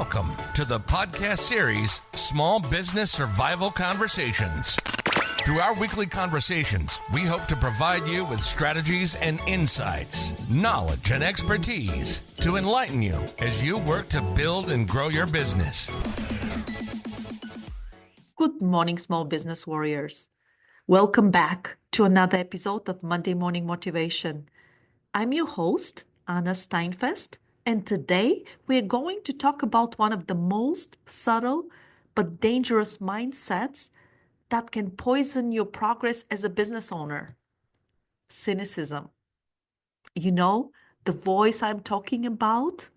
Welcome to the podcast series, Small Business Survival Conversations. Through our weekly conversations, we hope to provide you with strategies and insights, knowledge and expertise to enlighten you as you work to build and grow your business. Good morning, small business warriors. Welcome back to another episode of Monday Morning Motivation. I'm your host, Anna Steinfest, and today we're going to talk about one of the most subtle but dangerous mindsets that can poison your progress as a business owner: cynicism. You know, the voice I'm talking about?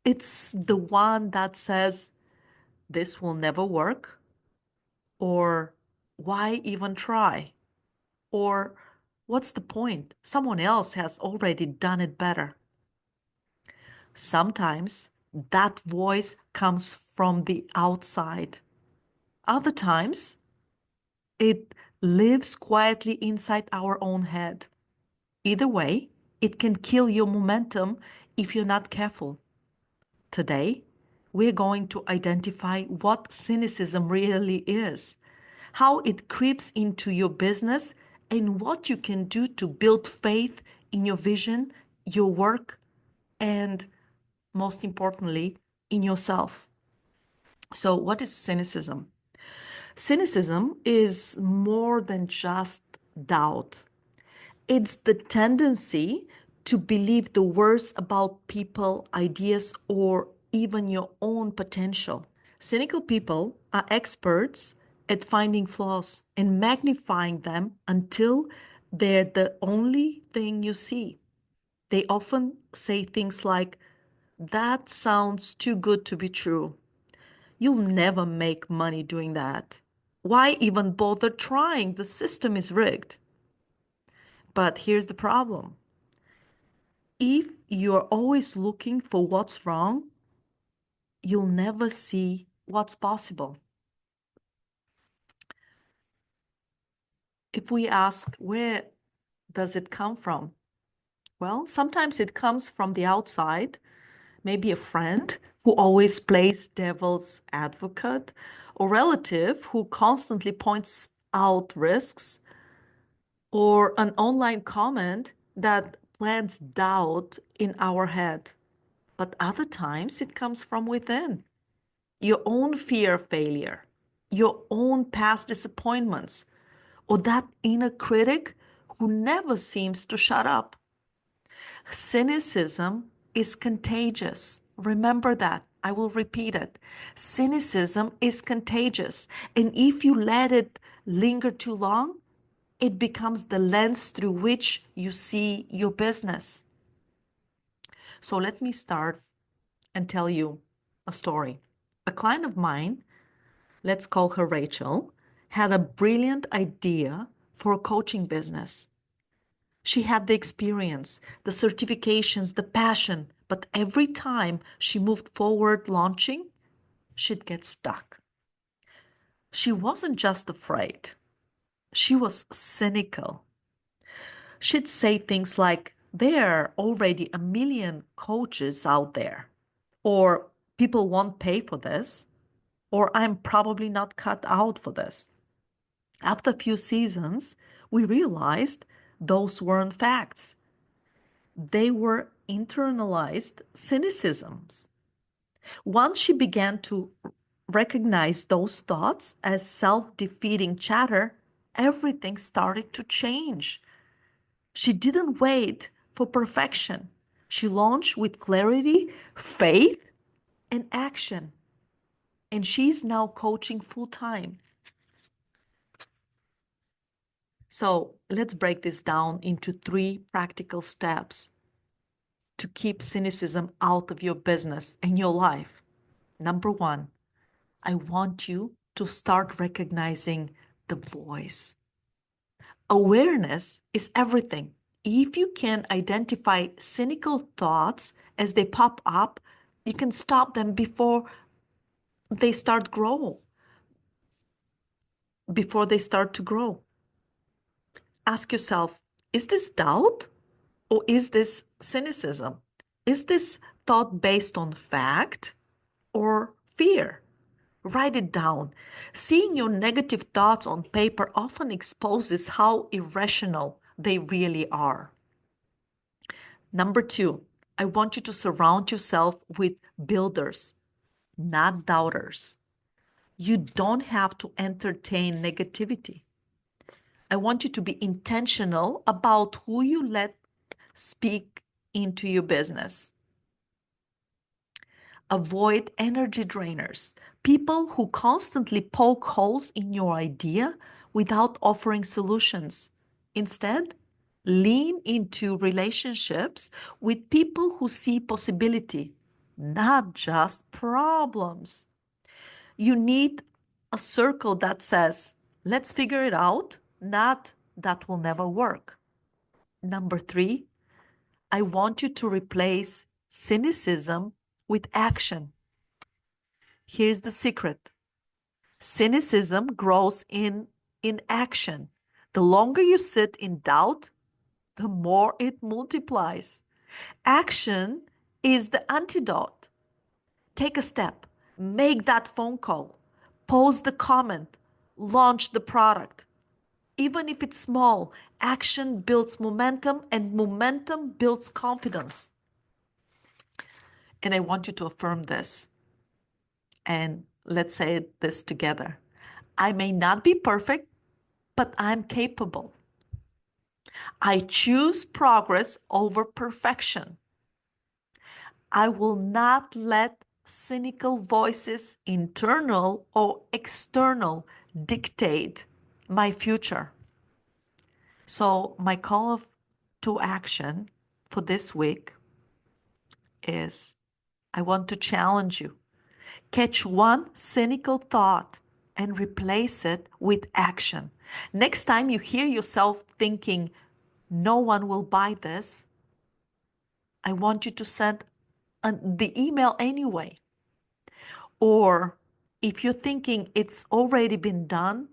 It's the one that says, "This will never work," or "Why even try?" or "What's the point? Someone else has already done it better." Sometimes that voice comes from the outside. Other times, it lives quietly inside our own head. Either way, it can kill your momentum if you're not careful. Today, we're going to identify what cynicism really is, how it creeps into your business, and what you can do to build faith in your vision, your work, and most importantly, in yourself. So, what is cynicism? Cynicism is more than just doubt. It's the tendency to believe the worst about people, ideas, or even your own potential. Cynical people are experts at finding flaws and magnifying them until they're the only thing you see. They often say things like, "That sounds too good to be true. You'll never make money doing that. Why even bother trying? The system is rigged." But here's the problem. If you're always looking for what's wrong, you'll never see what's possible. If we ask, where does it come from? Well, sometimes it comes from the outside, maybe a friend who always plays devil's advocate, or relative who constantly points out risks, or an online comment that plants doubt in our head. But other times it comes from within. Your own fear of failure, your own past disappointments, or that inner critic who never seems to shut up. Cynicism is contagious. Remember that. I will repeat it. Cynicism is contagious. And if you let it linger too long, it becomes the lens through which you see your business. So let me start and tell you a story. A client of mine, let's call her Rachel, had a brilliant idea for a coaching business. She had the experience, the certifications, the passion, but every time she moved forward launching, she'd get stuck. She wasn't just afraid, she was cynical. She'd say things like, "There are already a million coaches out there," or "People won't pay for this," or "I'm probably not cut out for this." After a few seasons, we realized those weren't facts. They were internalized cynicisms. Once she began to recognize those thoughts as self-defeating chatter, everything started to change. She didn't wait for perfection. She launched with clarity, faith, and action. And she's now coaching full time. So let's break this down into 3 practical steps to keep cynicism out of your business and your life. Number 1, I want you to start recognizing the voice. Awareness is everything. If you can identify cynical thoughts as they pop up, you can stop them before they start to grow. Ask yourself, is this doubt or is this cynicism? Is this thought based on fact or fear? Write it down. Seeing your negative thoughts on paper often exposes how irrational they really are. Number 2, I want you to surround yourself with builders, not doubters. You don't have to entertain negativity. I want you to be intentional about who you let speak into your business. Avoid energy drainers, people who constantly poke holes in your idea without offering solutions. Instead, lean into relationships with people who see possibility, not just problems. You need a circle that says, let's figure it out, not that will never work. Number 3, I want you to replace cynicism with action. Here's the secret. Cynicism grows in inaction. The longer you sit in doubt, the more it multiplies. Action is the antidote. Take a step, make that phone call, post the comment, launch the product. Even if it's small, action builds momentum and momentum builds confidence. And I want you to affirm this. And let's say this together. I may not be perfect, but I'm capable. I choose progress over perfection. I will not let cynical voices, internal or external, dictate my future. So my call to action for this week is I want to challenge you. Catch one cynical thought and replace it with action. Next time you hear yourself thinking, no one will buy this, I want you to send the email anyway. Or if you're thinking it's already been done,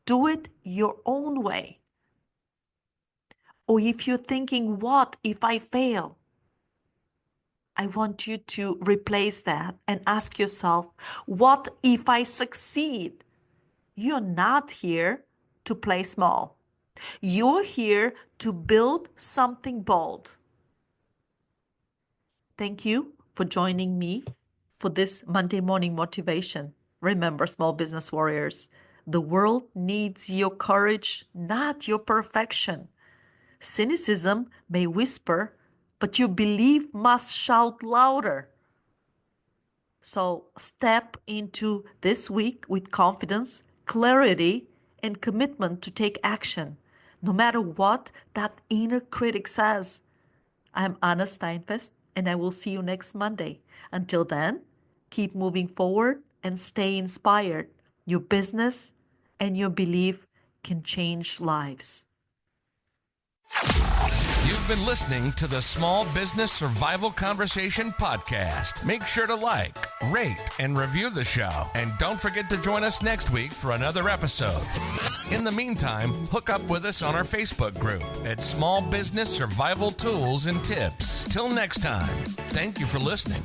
do it your own way. Or if you're thinking, what if I fail? I want you to replace that and ask yourself, what if I succeed? You're not here to play small. You're here to build something bold. Thank you for joining me for this Monday morning motivation. Remember, small business warriors, the world needs your courage, not your perfection. Cynicism may whisper, but your belief must shout louder. So step into this week with confidence, clarity, and commitment to take action, no matter what that inner critic says. I'm Anna Steinfest, and I will see you next Monday. Until then, keep moving forward and stay inspired. Your business and your belief can change lives. You've been listening to the Small Business Survival Conversation podcast. Make sure to like, rate, and review the show. And don't forget to join us next week for another episode. In the meantime, hook up with us on our Facebook group at Small Business Survival Tools and Tips. Till next time, thank you for listening.